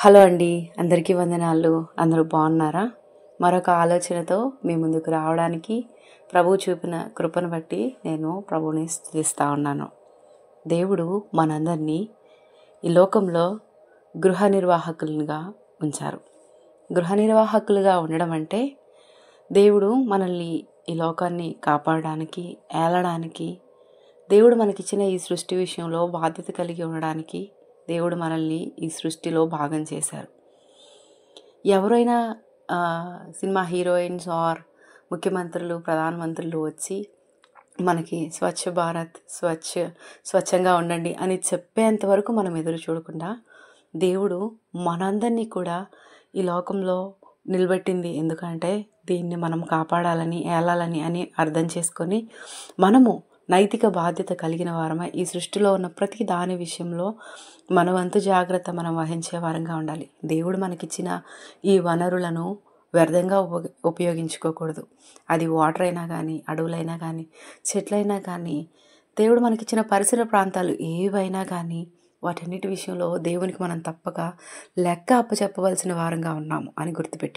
Hello అండి. అందరికీ వందనాలు. అందరూ బాగున్నారా? మరొక ఆలోచనతో మీ ముందుకు రావడానికి ప్రభువు చూపిన కృపను బట్టి నేను ప్రభువుని స్తుతిస్తా ఉన్నాను. దేవుడు మనందరినీ ఈ లోకంలో గృహ నిర్వాహకులుగా ఉంచారు. గృహ నిర్వాహకులుగా ఉండడం అంటే దేవుడు మనల్ని ఈ లోకాన్ని కాపాడడానికి, ఏలడానికి, దేవుడు మనకిచ్చిన ఈ సృష్టి విషయంలో బాధ్యత కలిగి ఉండడానికి దేవుడు మనల్ని ఈ సృష్టిలో భాగం చేశారు. ఎవరైనా సినిమా హీరోయిన్స్ ఆర్ ముఖ్యమంత్రులు, ప్రధానమంత్రులు వచ్చి మనకి స్వచ్ఛ భారత్, స్వచ్ఛంగా ఉండండి అని చెప్పేంత వరకు మనం ఎదురు చూడకుండా దేవుడు మనందరినీ కూడా ఈ లోకంలో నిలబెట్టింది ఎందుకంటే దీన్ని మనం కాపాడాలని, ఏలాలని అని అర్థం చేసుకొని మనము నైతిక బాధ్యత కలిగిన వారమై ఈ సృష్టిలో ఉన్న ప్రతి దాని విషయంలో మన వంతు జాగ్రత్త మనం వహించే వారంగా ఉండాలి. దేవుడు మనకిచ్చిన ఈ వనరులను వ్యర్థంగా ఉపయోగించుకోకూడదు. అది వాటర్ అయినా కానీ, అడవులైనా కానీ, చెట్లైనా కానీ, దేవుడు మనకిచ్చిన పరిసర ప్రాంతాలు ఏవైనా కానీ వాటన్నిటి విషయంలో దేవునికి మనం తప్పక లెక్క అప్పచెప్పవలసిన వారంగా ఉన్నాము అని గుర్తుపెట్టు.